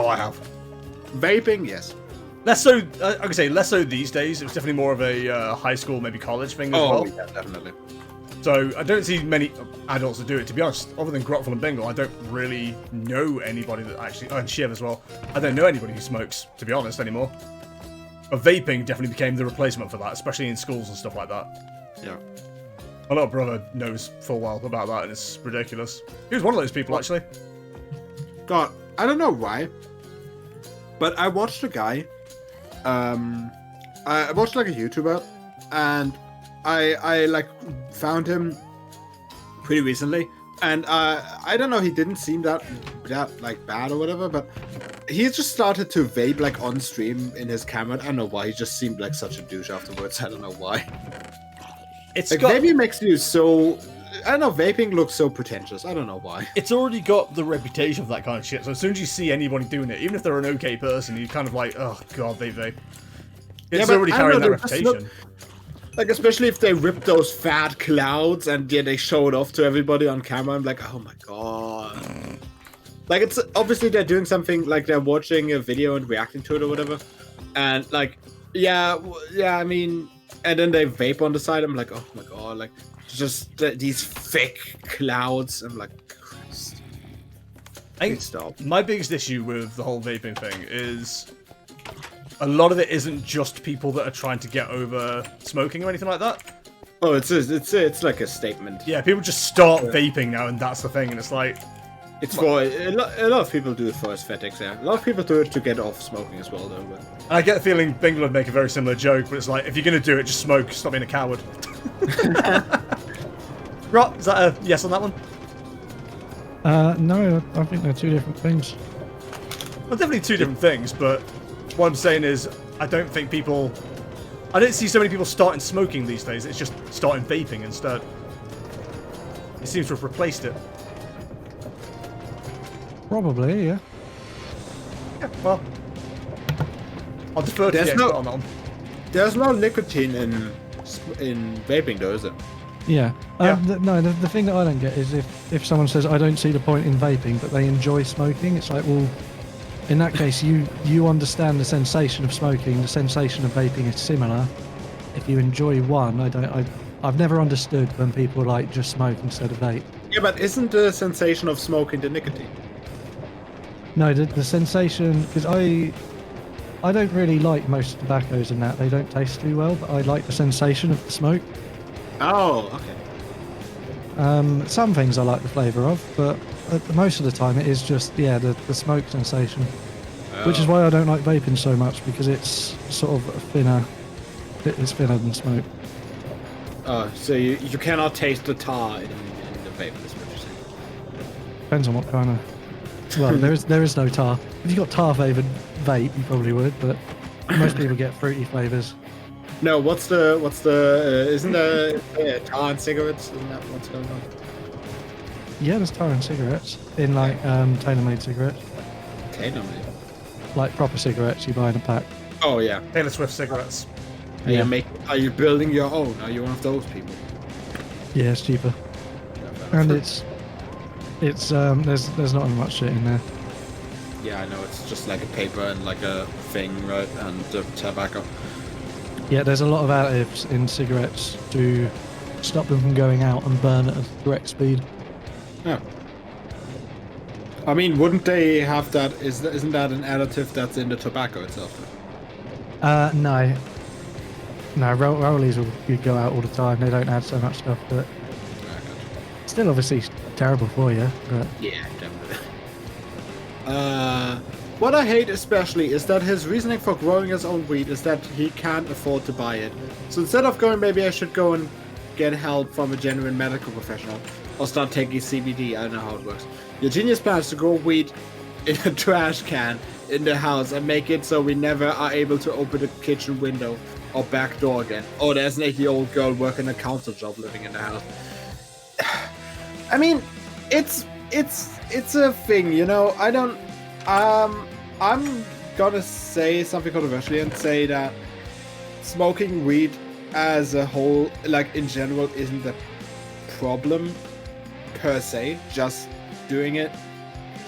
Oh, I have. Vaping, yes. Less so, I can say less so these days. It was definitely more of a high school, maybe college thing as well. Yeah, definitely. So I don't see many adults that do it. To be honest, other than Grotful and Bingle, I don't really know anybody that actually, and Shiv as well. I don't know anybody who smokes, to be honest, anymore. But vaping definitely became the replacement for that, especially in schools and stuff like that. Yeah. My little brother knows full well about that, and it's ridiculous. He was one of those people, actually. God, I don't know why, but I watched a guy. I watched like a YouTuber, and I like found him pretty recently, and I don't know, he didn't seem that like bad or whatever, but he just started to vape like on stream in his camera. I don't know why. He just seemed like such a douche afterwards. I don't know why. It's like, got, vaping makes you so. I don't know. Vaping looks so pretentious. I don't know why. it's already got the reputation of that kind of shit. So as soon as you see anybody doing it, even if they're an okay person, you kind of like, oh god, they vape. It's but already I don't carrying that know, they just reputation. Like, especially if they rip those fat clouds and yeah, they show it off to everybody on camera. I'm like, oh my god. Like, it's obviously they're doing something, like they're watching a video and reacting to it or whatever. And like, yeah, I mean, and then they vape on the side. I'm like, oh my god, like, just these thick clouds. I'm like, Christ. I think Stop. my biggest issue with the whole vaping thing is a lot of it isn't just people that are trying to get over smoking or anything like that. Oh, it's like a statement. Yeah, people just start vaping now, and that's the thing, and it's like, It's for a lot of people do it for aesthetics. Yeah, a lot of people do it to get off smoking as well, though. But... and I get the feeling Bingle would make a very similar joke, but it's like, if you're gonna do it, just smoke. Stop being a coward. Rot, is that a yes on that one? No, I think they're two different things. Well, definitely two different things, but what I'm saying is, I don't see so many people starting smoking these days. It's just starting vaping instead. It seems to have replaced it. Probably, yeah. Yeah, well, I'll defer to the expert on that one. There's no nicotine in vaping, though, is there? Yeah. Yeah. The thing that I don't get is if someone says, I don't see the point in vaping, but they enjoy smoking, it's like, well, in that case, you understand the sensation of smoking, the sensation of vaping is similar. If you enjoy one, I've never understood when people like just smoke instead of vape. Yeah, but isn't the sensation of smoking the nicotine? No, the sensation, because I don't really like most tobaccos and that. They don't taste too well, but I like the sensation of the smoke. Oh, okay. Some things I like the flavour of, but most of the time it is just, yeah, the smoke sensation. Which is why I don't like vaping so much, because it's sort of thinner. It's thinner than smoke. Oh, so you cannot taste the tar in the vape, is what you're saying. Depends on what kind of... Well, there is no tar. If you got tar-flavoured vape, you probably would, but most people get fruity flavours. No, what's the isn't there tar in cigarettes? Isn't that what's going on? Yeah, there's tar in cigarettes. In like tailor-made cigarettes. Tailor-made? Like proper cigarettes you buy in a pack. Oh yeah. Taylor Swift cigarettes. Yeah. Are you building your own? Are you one of those people? Yeah, it's cheaper. And it's there's not much shit in there. Yeah, I know. It's just like a paper and like a thing, right? And tobacco. Yeah, there's a lot of additives in cigarettes to stop them from going out and burn at the correct speed. Yeah. I mean, wouldn't they have that? Isn't that an additive that's in the tobacco itself? No. No, rollies will go out all the time. They don't add so much stuff, but still obviously terrible for you. But yeah, definitely. What I hate especially is that his reasoning for growing his own weed is that he can't afford to buy it. So instead of going, maybe I should go and get help from a genuine medical professional or start taking CBD. I don't know how it works. Your genius plan is to grow weed in a trash can in the house and make it so we never are able to open the kitchen window or back door again. Oh, there's an 80-year-old girl working a council job living in the house. I mean, it's a thing, you know. I don't. I'm gonna say something controversial and say that smoking weed as a whole, like in general, isn't a problem per se. Just doing it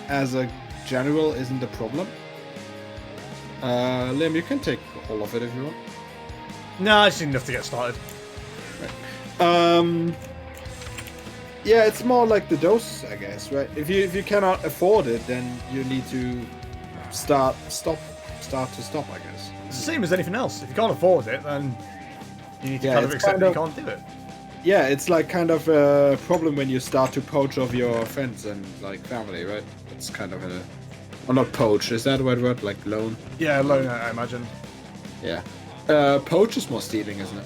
as a general isn't a problem. Liam, you can take all of it if you want. No, I just need enough to get started. Yeah, it's more like the dose, I guess, right? If you cannot afford it, then you need to start to stop, I guess. It's the same as anything else. If you can't afford it, then you need to Yeah, kind of it's accept kind that of- you can't do it. Yeah, it's like kind of a problem when you start to poach off your friends and like family, right? It's kind of a, or not poach. Is that the right word? Like loan? Yeah, alone, I imagine. Yeah. Poach is more stealing, isn't it?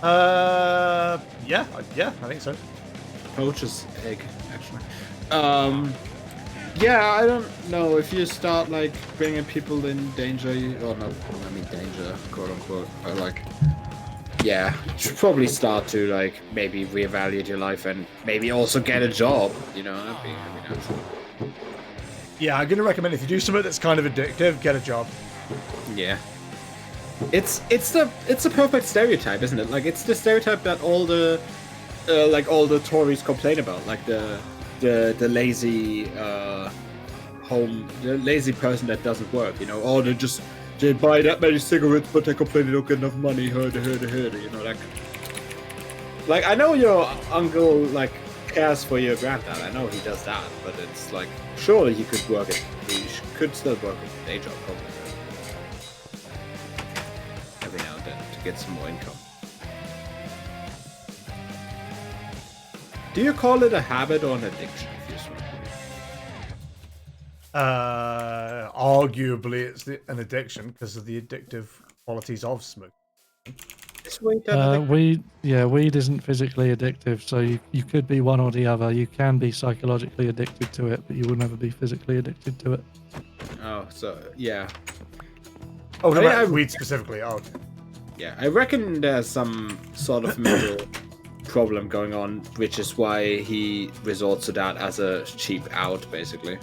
Yeah, I think so. Poach is egg, actually. Yeah, I don't know if you start like bringing people in danger, or not, I mean danger, quote unquote, but like, yeah, you should probably start to like maybe reevaluate your life and maybe also get a job. You know, that'd be nice. Yeah, I'm gonna recommend if you do something that's kind of addictive, get a job. Yeah. It's the perfect stereotype, isn't it? Like it's the stereotype that all the Tories complain about, like the lazy the lazy person that doesn't work, you know, or they buy that many cigarettes but they complain they don't get enough money, you know, like I know your uncle like cares for your granddad, I know he does that, but it's like surely he could could still work a day job probably. Every now and then to get some more income. Do you call it a habit or an addiction if you smoke? Arguably, it's an addiction because of the addictive qualities of smoke. Weed isn't physically addictive, so you could be one or the other. You can be psychologically addicted to it, but you will never be physically addicted to it. Oh, so yeah. Oh, no, I- weed specifically. Oh, okay. Yeah, I reckon there's some sort of mental problem going on, which is why he resorts to that as a cheap out, basically.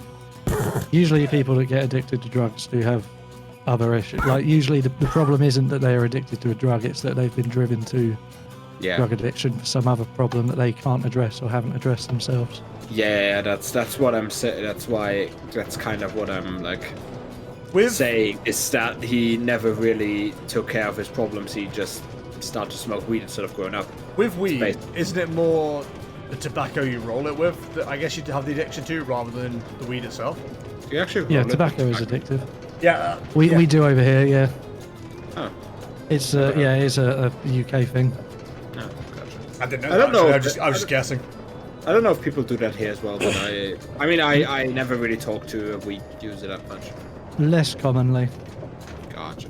Usually people that get addicted to drugs do have other issues. Like usually the problem isn't that they are addicted to a drug, it's that they've been driven to Yeah. drug addiction for some other problem that they can't address or haven't addressed themselves. Yeah, that's what I'm saying. That's kind of what I'm like With saying, is that he never really took care of his problems. He just started to smoke weed instead of growing up. with weed, Space. isn't it more the tobacco you roll it with that I guess you'd have the addiction to rather than the weed itself? You actually Yeah, roll it? tobacco is addictive. Yeah. We do over here, yeah. Oh, It's it's a UK thing. oh, gotcha. I didn't know. I don't that, know. actually. I was just guessing. I don't know if people do that here as well, but I never really talk to a weed user that much. Less commonly. Gotcha.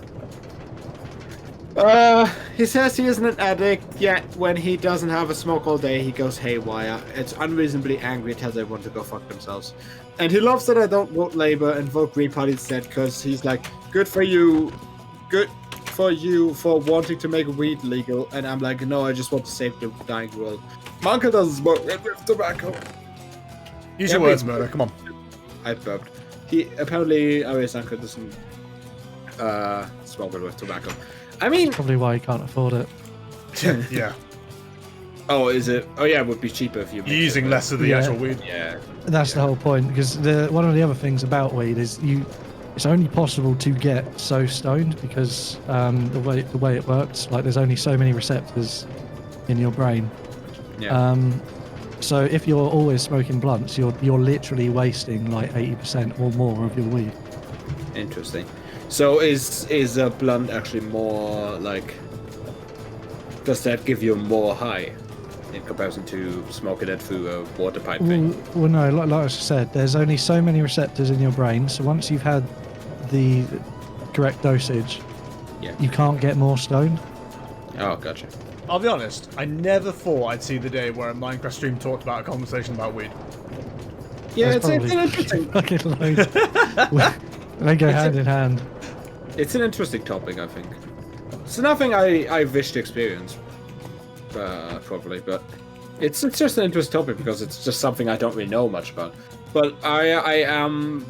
He says he isn't an addict, yet when he doesn't have a smoke all day, he goes haywire. It's unreasonably angry, tells everyone to go fuck themselves. And he loves that I don't vote Labour and vote Green Party instead, because he's like, good for you for wanting to make weed legal. And I'm like, no, I just want to save the dying world. My uncle doesn't smoke with tobacco. Use Yeah, your words, but- murder. Come on. I burped. He apparently, his uncle doesn't smoke with tobacco. I mean, Probably why you can't afford it. Yeah. oh, is it? Oh, yeah, it would be cheaper if you. You're mix it using with- less of the Yeah. actual weed. Yeah. That's the whole point, because one of the other things about weed is it's only possible to get so stoned because the way it works, like there's only so many receptors in your brain. Yeah. So if you're always smoking blunts, you're literally wasting like 80% or more of your weed. Interesting. So is a blunt actually more like? Does that give you more high in comparison to smoking it through a water pipe thing? Well, no, like I said, there's only so many receptors in your brain. So once you've had the correct dosage, Yeah. you can't get more stoned. Oh, gotcha. I'll be honest. I never thought I'd see the day where a Minecraft stream talked about a conversation about weed. Yeah, That's it's an probably interesting. fucking loads. They go hand in hand. It's an interesting topic, I think. It's nothing I wish to experience, probably, but it's just an interesting topic because it's just something I don't really know much about. But I am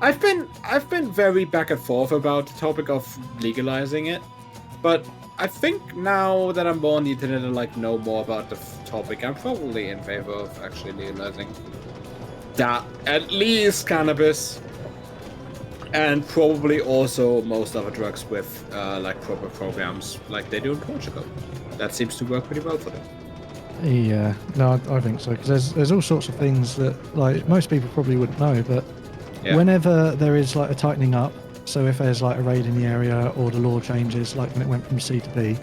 I've been very back and forth about the topic of legalizing it, but I think now that I'm more on the internet and like know more about the topic, I'm probably in favor of actually legalizing that, at least cannabis. And probably also most other drugs with like proper programs like they do in Portugal. That seems to work pretty well for them. Yeah, no, I think so, because there's all sorts of things that like most people probably wouldn't know, but Yeah. whenever there is like a tightening up, so if there's like a raid in the area or the law changes, like when it went from C to B,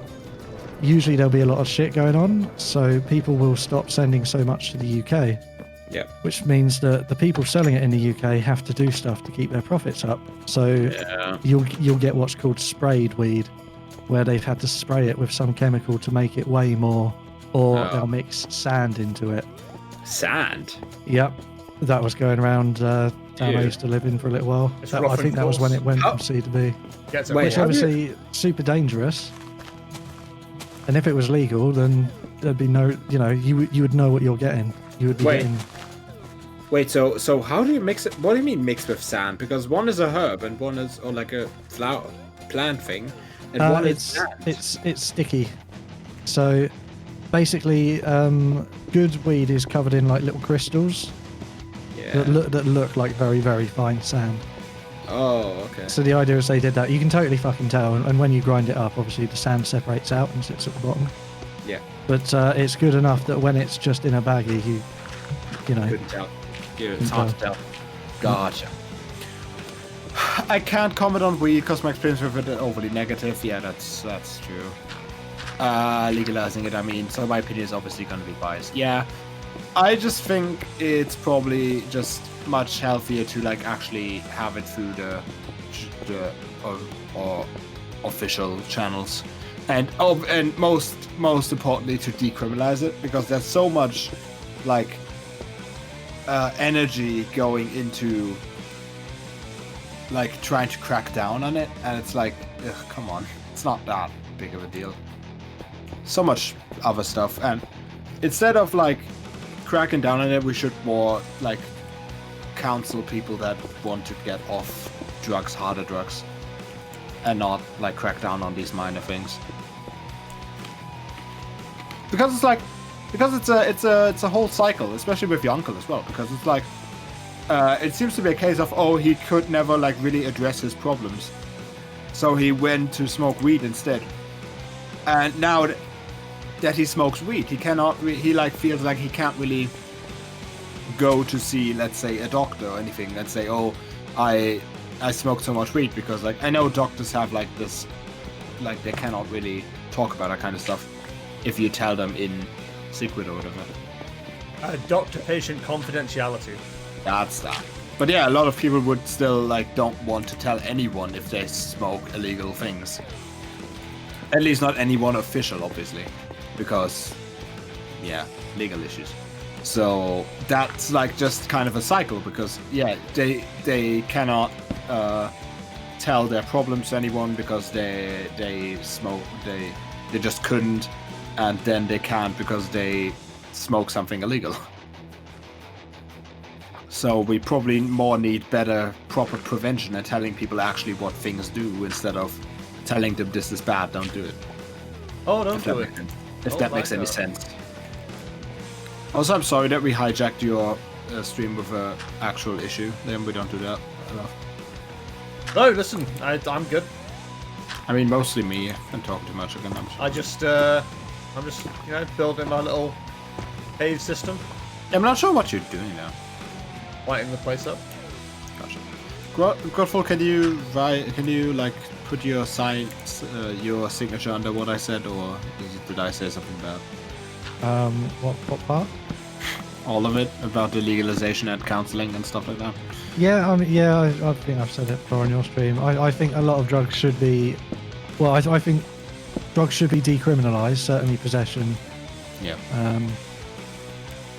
usually there'll be a lot of shit going on, so people will stop sending so much to the UK, Yeah. which means that the people selling it in the UK have to do stuff to keep their profits up. So Yeah. you'll get what's called sprayed weed, where they've had to spray it with some chemical to make it weigh more, or Oh. they'll mix sand into it. Sand. Yep, that was going around town I Ew. used to live in for a little while. It's I rough think and that was when coarse. it went How- from C to B, Gets Wait, which how do you- obviously super dangerous. And if it was legal, then there'd be no, you would know what you're getting. You would be Wait. getting. Wait, so how do you mix it? What do you mean mix with sand? Because one is a herb and one is or like a flower plant thing, and one is sand. It's sticky. So basically, good weed is covered in like little crystals Yeah. that look like very, very fine sand. Oh, okay. So the idea is they did that. You can totally fucking tell, and when you grind it up, obviously the sand separates out and sits at the bottom. Yeah. But it's good enough that when it's just in a baggie, you know. Couldn't tell. Yeah, it's hard to tell. Gotcha. I can't comment on weed because my experience with it is overly negative. Yeah, that's true. Legalizing it, I mean, so my opinion is obviously going to be biased. Yeah, I just think it's probably just much healthier to like actually have it through the or official channels, and most importantly to decriminalize it, because there's so much like energy going into like trying to crack down on it, and it's like, ugh, come on, it's not that big of a deal. So much other stuff, and instead of like cracking down on it, we should more like counsel people that want to get off drugs, harder drugs, and not like crack down on these minor things. Because it's a whole cycle, especially with your uncle as well. Because it's like it seems to be a case of, oh, he could never like really address his problems, so he went to smoke weed instead. And now that he smokes weed, he cannot. He like feels like he can't really go to see, let's say, a doctor or anything, and say, oh, I smoked so much weed, because like I know doctors have like this, like they cannot really talk about that kind of stuff if you tell them in secret or whatever. Doctor-patient confidentiality. That's that. But yeah, a lot of people would still like don't want to tell anyone if they smoke illegal things. At least not anyone official, obviously, because yeah, legal issues. So that's like just kind of a cycle, because yeah, they cannot tell their problems to anyone because they smoke, they just couldn't, and then they can't because they smoke something illegal. So we probably more need better, proper prevention and telling people actually what things do, instead of telling them this is bad, don't do it. Oh, don't If do that it. makes sense. If Oh that my makes any God. sense. Also, I'm sorry that we hijacked your stream with an actual issue. Then we don't do that enough. No, listen, I'm good. I mean, mostly me. I'm talking too much again. I'm sorry. I'm just building my little cave system, I'm not sure what you're doing now. lighting the place up. Gotcha. Godful, can you like put your your signature under what I said, or did I say something bad? What part? All of it about the legalization and counseling and stuff like that. Yeah, I think I've said it before on your stream. I think a lot of drugs should be, well, I think drugs should be decriminalised, certainly possession. Yeah.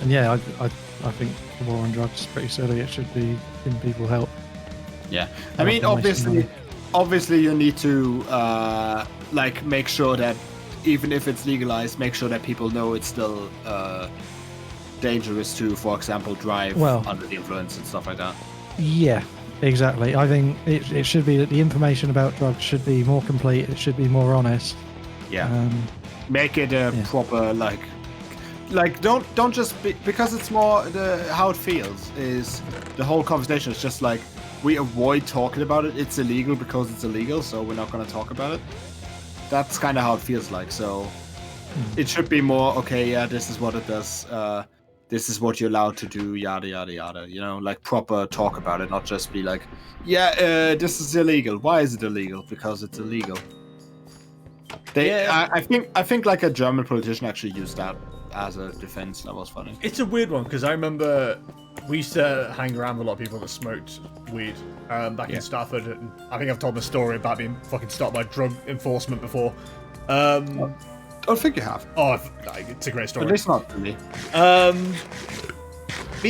And yeah, I think the war on drugs is pretty silly. It should be giving people help. Yeah. I Rather mean, than wasting obviously you need to like make sure that even if it's legalized, make sure that people know it's still dangerous to, for example, drive Well- under the influence and stuff like that. Yeah, exactly. I think it should be that the information about drugs should be more complete. It should be more honest. Yeah. Make it a Yeah. proper like don't just be, because it's more how it feels is the whole conversation is just like we avoid talking about it. It's illegal because it's illegal, so we're not going to talk about it. That's kind of how it feels like. So it should be more, okay, yeah, this is what it does. This is what you're allowed to do, yada, yada, yada. You know, like proper talk about it, not just be like, yeah, this is illegal. Why is it illegal? Because it's illegal. I think like a German politician actually used that as a defense. That was funny. It's a weird one because I remember we used to hang around with a lot of people that smoked weed back in Stafford. And I think I've told my story about being fucking stopped by drug enforcement before. I think you have. Oh, it's a great story. At least not to me. But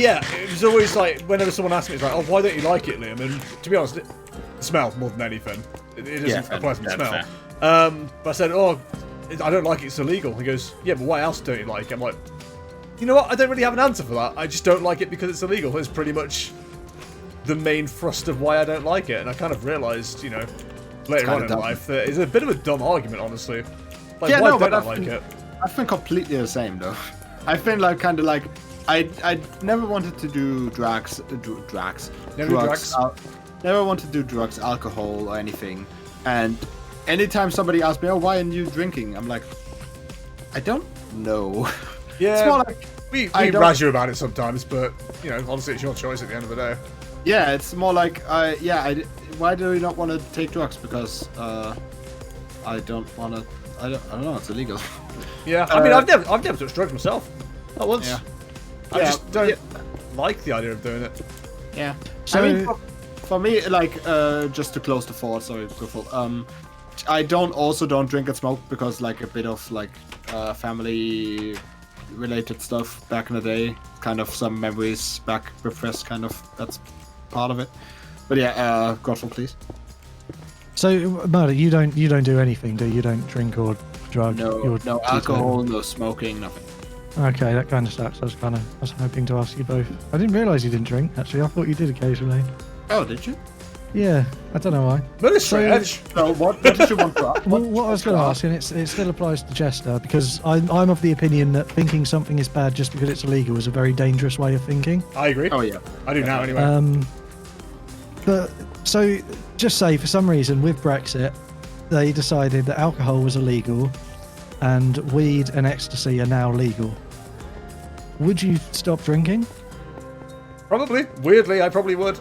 yeah, it was always like, whenever someone asked me, it's like, oh, why don't you like it, Liam? And to be honest, it smells more than anything. It isn't a pleasant smell. But I said, oh, I don't like it, it's illegal. He goes, yeah, but why else don't you like it? I'm like, you know what? I don't really have an answer for that. I just don't like it because it's illegal. It's pretty much the main thrust of why I don't like it. And I kind of realised, you know, later on in life that it's a bit of a dumb argument, honestly. Like, yeah, why no, don't but I like it? I've been completely the same though. I've been like kind of like I never wanted to do drugs. Never wanted to do drugs, alcohol, or anything. And anytime somebody asks me, "Oh, why aren't you drinking?" I'm like, I don't know. Yeah, it's more like we razz you about it sometimes, but you know, honestly, it's your choice at the end of the day. Yeah, it's more like why do you not want to take drugs? Because I don't want to. I don't know. It's illegal. Yeah, I mean, I've never touched drugs myself. Not once. Yeah. I just don't like the idea of doing it. Yeah. So, I mean, for me, like, just to close the thought, sorry, go full. I don't drink and smoke because, like, a bit of like family related stuff back in the day, kind of some memories back repressed, kind of. That's part of it. But yeah, Godful, please. So, Murder, you don't do anything, do you? You don't drink or drug? No alcohol, no smoking, nothing. Okay, that kind of sucks. I was hoping to ask you both. I didn't realise you didn't drink. Actually, I thought you did occasionally. Oh, did you? Yeah, I don't know why. But it's straight edge. So what did you want to ask? Well, what I was going to ask, and it still applies to Jester, because I'm of the opinion that thinking something is bad just because it's illegal is a very dangerous way of thinking. I agree. Oh yeah, I do now anyway. But so, just say for some reason with Brexit, they decided that alcohol was illegal, and weed and ecstasy are now legal. Would you stop drinking? Probably. Weirdly, I probably would.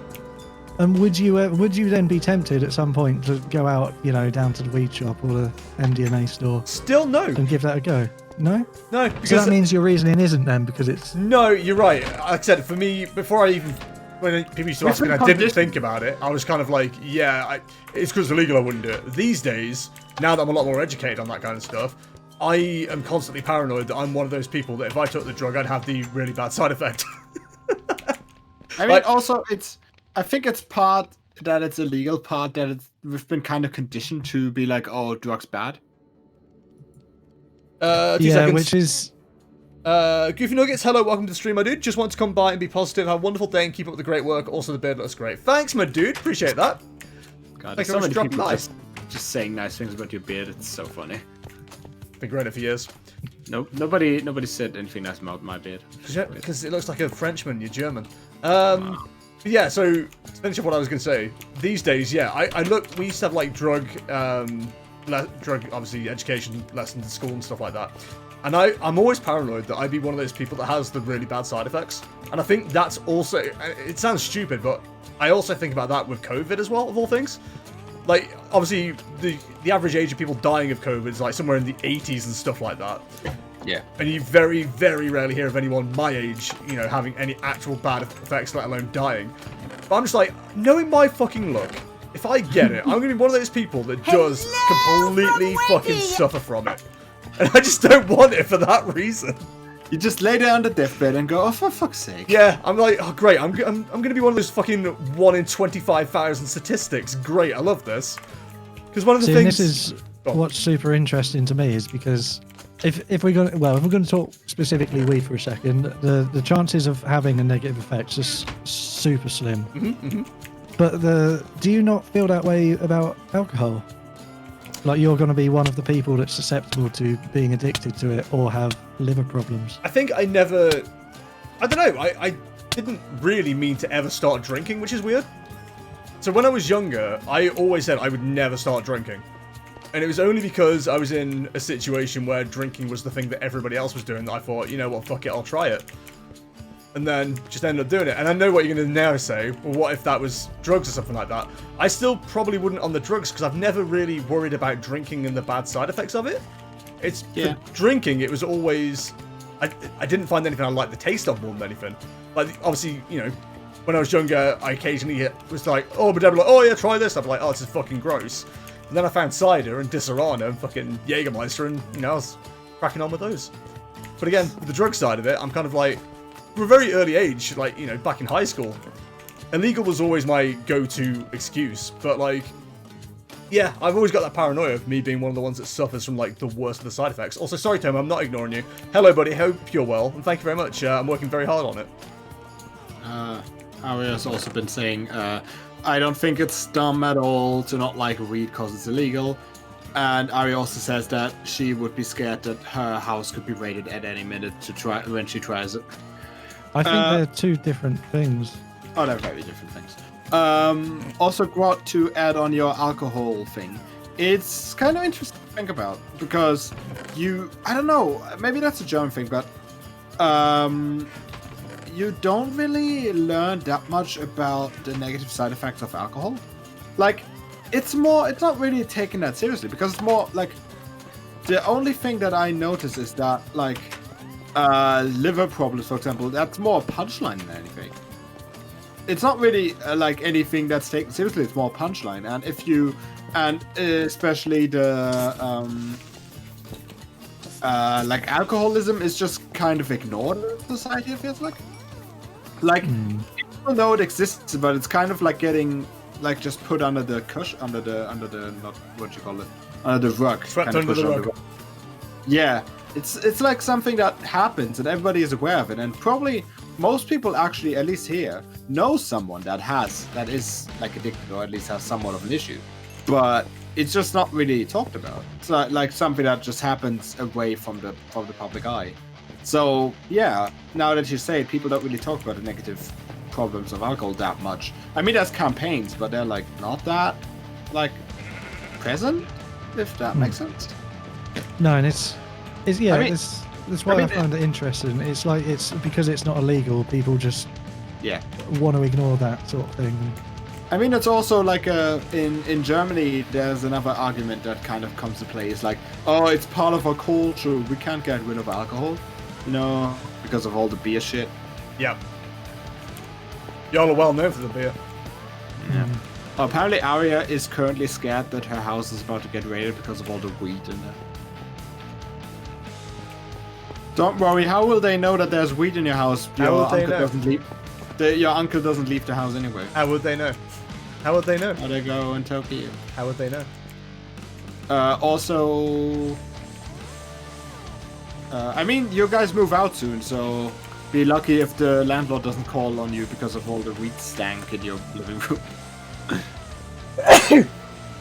And would you then be tempted at some point to go out, you know, down to the weed shop or the MDMA store? Still no. And give that a go? No? No. So Because that means your reasoning isn't then because it's... No, you're right. Like I said, for me, before I even... When people used to ask me and I didn't think about it, I was kind of like, yeah, it's because it's illegal, I wouldn't do it. These days, now that I'm a lot more educated on that kind of stuff, I am constantly paranoid that I'm one of those people that if I took the drug, I'd have the really bad side effect. I mean, also, I think it's part that it's illegal, part that we've been kind of conditioned to be like, oh, drugs bad. 2 yeah, seconds. which is... Goofy Nuggets, hello, welcome to the stream, my dude. Just want to come by and be positive, have a wonderful day, and keep up with the great work. Also, the beard looks great. Thanks, my dude. Appreciate that. God, Thanks there's so very much, many drop people nice. just saying nice things about your beard. It's so funny. Been growing it for years. No, nobody said anything nice about my beard. Because it looks like a Frenchman, you're German. Yeah, so to finish up what I was going to say, these days, yeah, I look, we used to have like drug, obviously, education lessons in school and stuff like that. And I'm always paranoid that I'd be one of those people that has the really bad side effects. And I think that's also, it sounds stupid, but I also think about that with COVID as well, of all things. Like, obviously, the average age of people dying of COVID is like somewhere in the 80s and stuff like that. Yeah. And you very, very rarely hear of anyone my age, you know, having any actual bad effects, let alone dying. But I'm just like, knowing my fucking luck, if I get it, I'm going to be one of those people that does completely fucking suffer from it. And I just don't want it for that reason. You just lay down the deathbed and go, oh, for fuck's sake. Yeah, I'm like, oh, great, I'm going to be one of those fucking 1 in 25,000 statistics. Great, I love this. Because one of the things... this is what's super interesting to me is because if we're going to talk specifically weed for a second, the chances of having a negative effect is super slim. But do you not feel that way about alcohol? Like you're going to be one of the people that's susceptible to being addicted to it or have liver problems? I think I don't know, I didn't really mean to ever start drinking, which is weird. So when I was younger, I always said I would never start drinking. And it was only because I was in a situation where drinking was the thing that everybody else was doing that I thought, you know what, fuck it, I'll try it. And then just ended up doing it. And I know what you're going to now say, well, what if that was drugs or something like that? I still probably wouldn't on the drugs because I've never really worried about drinking and the bad side effects of it. It's for drinking, it was always... I didn't find anything I liked the taste of more than anything. Like, obviously, you know, when I was younger, I occasionally was like, oh, but Dad would be like, oh yeah, try this. I'd be like, oh, this is fucking gross. And then I found cider and Disaronno and fucking Jägermeister, and, you know, I was cracking on with those. But again, with the drug side of it, I'm kind of like, from a very early age, like, you know, back in high school, illegal was always my go-to excuse. But, like, yeah, I've always got that paranoia of me being one of the ones that suffers from, like, the worst of the side effects. Also, sorry, Tom, I'm not ignoring you. Hello, buddy. Hope you're well, and thank you very much. I'm working very hard on it. Ari has also been saying, I don't think it's dumb at all to not like weed because it's illegal. And Ari also says that she would be scared that her house could be raided at any minute to try when she tries it. I think they're two different things. Oh, they're very different things. Also, Grot, to add on your alcohol thing, it's kind of interesting to think about because I don't know, maybe that's a German thing, but you don't really learn that much about the negative side effects of alcohol. Like, it's not really taken that seriously because it's more like the only thing that I notice is that, like, liver problems, for example, that's more a punchline than anything. It's not really like anything that's taken seriously. It's more a punchline, and especially the like alcoholism is just kind of ignored in society. It feels like people know it exists, but it's kind of like getting like just put under the under the not what you call it, under the rug, Swept under the rug. Yeah, it's like something that happens and everybody is aware of it, and probably most people actually, at least here, know someone that is like addicted or at least has somewhat of an issue, but it's just not really talked about. It's not like something that just happens away from the public eye. So yeah, now that you say it, people don't really talk about the negative problems of alcohol that much. I mean, there's campaigns, but they're like not that like present, if that makes sense. No, and it's yeah, I mean, that's why I find it interesting. It's like it's because it's not illegal, people just want to ignore that sort of thing. I mean, it's also like in Germany, there's another argument that kind of comes to play. It's like, oh, it's part of our culture. We can't get rid of alcohol, you know, because of all the beer shit. Yeah. Y'all are well known for the beer. Yeah. Apparently, Arya is currently scared that her house is about to get raided because of all the weed in there. Don't worry. How will they know that there's weed in your house? Your uncle doesn't leave the house anyway. How would they know? How would they know? How they go in Tokyo? How would they know? Also, I mean, you guys move out soon, so be lucky if the landlord doesn't call on you because of all the weed stank in your living room.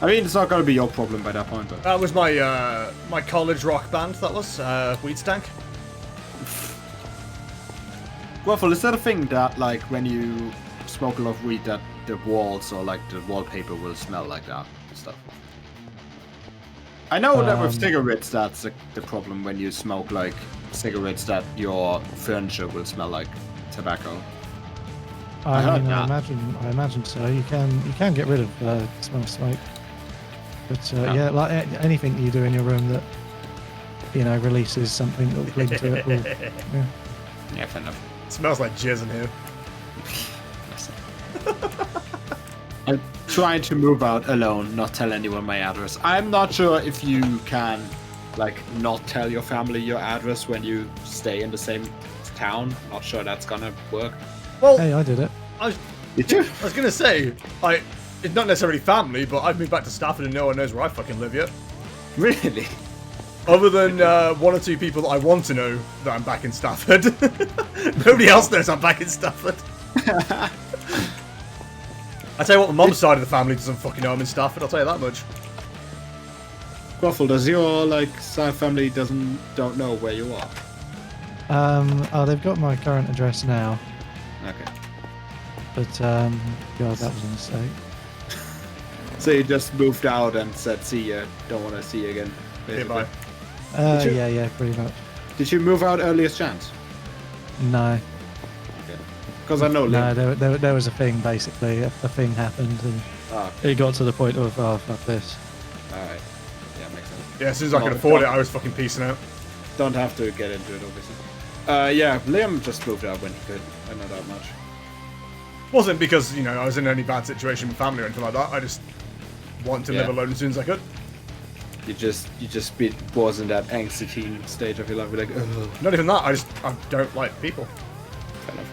I mean, it's not gonna be your problem by that point, but that was my my college rock band. That was Weed Stank. Waffle, is that a thing that, like, when you smoke a lot of weed, that the walls or like the wallpaper will smell like that and stuff? I know that with cigarettes, that's the problem when you smoke like cigarettes, that your furniture will smell like tobacco. I imagine so. You can get rid of smell of smoke, but yeah, like anything you do in your room that releases something that will cling to it. Yeah, fair enough. It smells like jizz in here. I'm trying to move out alone, not tell anyone my address. I'm not sure if you can, like, not tell your family your address when you stay in the same town. Not sure that's gonna work. Well, hey, I did it. Did you? I was gonna say, it's not necessarily family, but I've moved back to Stafford and no one knows where I fucking live yet. Really? Other than one or two people that I want to know that I'm back in Stafford. Nobody else knows I'm back in Stafford. I tell you what, the mom's side of the family doesn't fucking know I'm in Stafford, I'll tell you that much. Waffle, does your side family don't know where you are? Oh, they've got my current address now. Okay. But God, that was a mistake. So you just moved out and said, see ya, don't want to see you again. Goodbye. Did you- Yeah, pretty much. Did you move out earliest chance? No, Because I know no, Liam. there was a thing basically. A thing happened, and Ah, it got to the point of, oh fuck this. alright. Yeah, makes sense. Yeah, as soon as I could afford it, I was fucking peacing out. Don't have to get into it, obviously. Yeah, Liam just moved out when he could. I know that much. Wasn't because, you know, I was in any bad situation with family or anything like that. I just wanted to live Yeah. alone as soon as I could. You just was in that angsty teen stage of your life. You're like, ugh. Not even that, I don't like people. Kind of.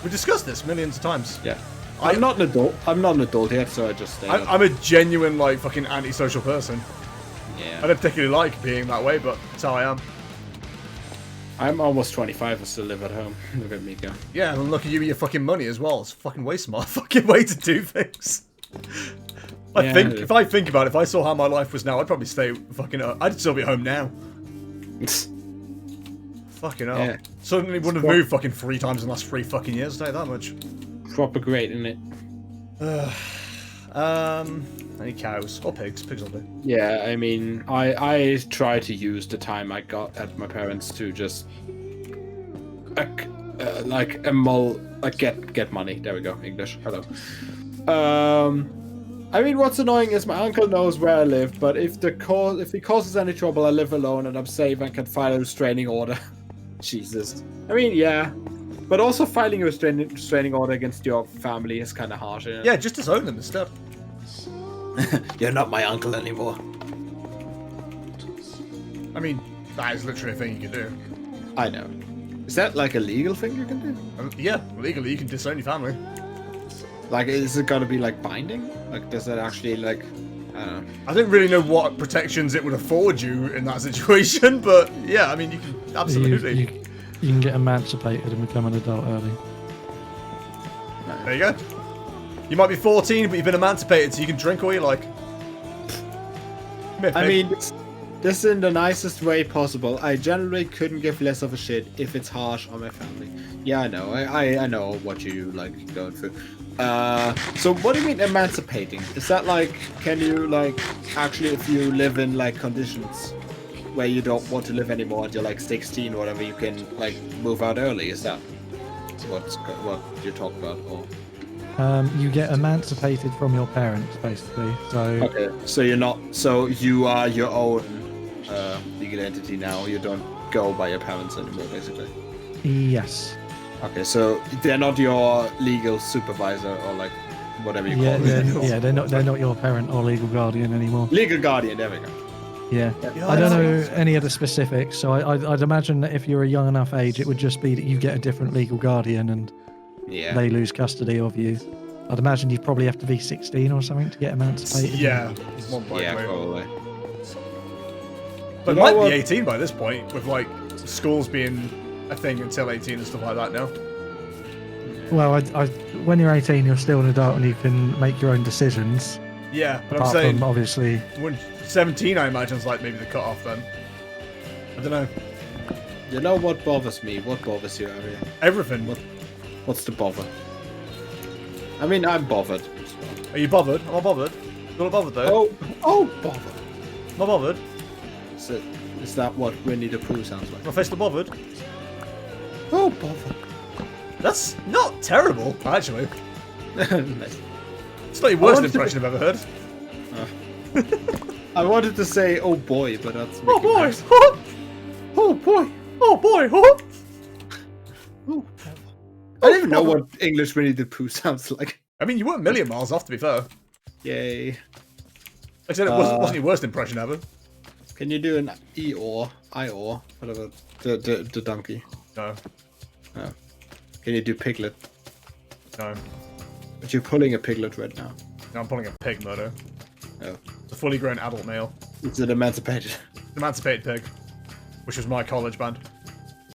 We discussed this millions of times. Yeah. I'm not an adult. I'm not an adult yet, so I just stay. I'm a genuine, like, fucking antisocial person. I Yeah. don't particularly like being that way, but that's how I am. I'm almost 25 and still live at home. Look at me go. Yeah, and look at you with your fucking money as well. It's a fucking way smart fucking way to do things. Yeah. If I think about it, if I saw how my life was now, I'd probably stay fucking. I'd still be at home now. Fucking hell. Yeah. Suddenly wouldn't have moved fucking 3 times in the last 3 fucking years. I'll tell you that much. Proper great, isn't it? Any cows or pigs? Pigs will do. Yeah, I mean, I try to use the time I got at my parents to just get money. There we go, English. Hello. I mean, what's annoying is my uncle knows where I live, but if he causes any trouble, I live alone and I'm safe and can file a restraining order. Jesus. I mean, yeah, but also filing a restraining order against your family is kind of harsh. Isn't it? Yeah, just disown them instead. You're not my uncle anymore. I mean, that is literally a thing you can do. I know. Is that like a legal thing you can do? Yeah, legally you can disown your family. Like, is it gonna be like binding? Like, does that actually like? I don't know. I don't really know what protections it would afford you in that situation, but yeah, I mean, you can absolutely. You can get emancipated and become an adult early. There you go. You might be 14, but you've been emancipated, so you can drink all you like. I mean, this in the nicest way possible. I generally couldn't give less of a shit if it's harsh on my family. Yeah, I know. I know what you like going through. So what do you mean emancipating? Is that like, can you like actually, if you live in like conditions where you don't want to live anymore and you're like 16 or whatever, you can like move out early? Is that what you talk about? Or You get emancipated from your parents, basically. So okay, so you're not. So you are your own legal entity now. You don't go by your parents anymore, basically. yes, Okay, so they're not your legal supervisor or like whatever you yeah, call it. they're not your parent or legal guardian anymore. Legal guardian. There we go. Yeah, Yeah, I don't that's- know any of the specifics, so I'd imagine that if you're a young enough age, it would just be that you get a different legal guardian and Yeah. they lose custody of you. I'd imagine you probably have to be 16 or something to get emancipated. Yeah, one point Yeah, away. probably. But it You know might what? be 18 by this point, with like schools being a thing until 18 and stuff like that now. Well, when you're 18, you're still an adult and you can make your own decisions. Yeah, but I'm Apart saying from obviously, when 17, I imagine is like maybe the cut off then. I don't know. You know what bothers me? What bothers you, Aria? Everything. What's the bother? I mean, I'm bothered. Are you bothered? I'm not bothered. You're not bothered though. Oh, bother. Not bothered. Is that what Winnie the Pooh sounds like? My face not bothered. Oh, bother. That's not terrible, actually. Nice. It's not your worst wanted to- impression I've ever heard. I wanted to say, oh boy, but that's. Oh Mickey boy! Mouse. Oh boy! Oh boy! Oh, I don't even know what English Winnie the Pooh sounds like. I mean, you weren't a million miles off, to be fair. Like Yay. I said, it wasn't your worst impression ever. Can you do an Eeyore? Eeyore? Whatever. The donkey. No, No. Can you do Piglet? no. But you're pulling a Piglet right now. No, I'm pulling a pig, Murdo. Oh. It's a fully grown adult male. Is it emancipated? Emancipated Pig, which was my college band.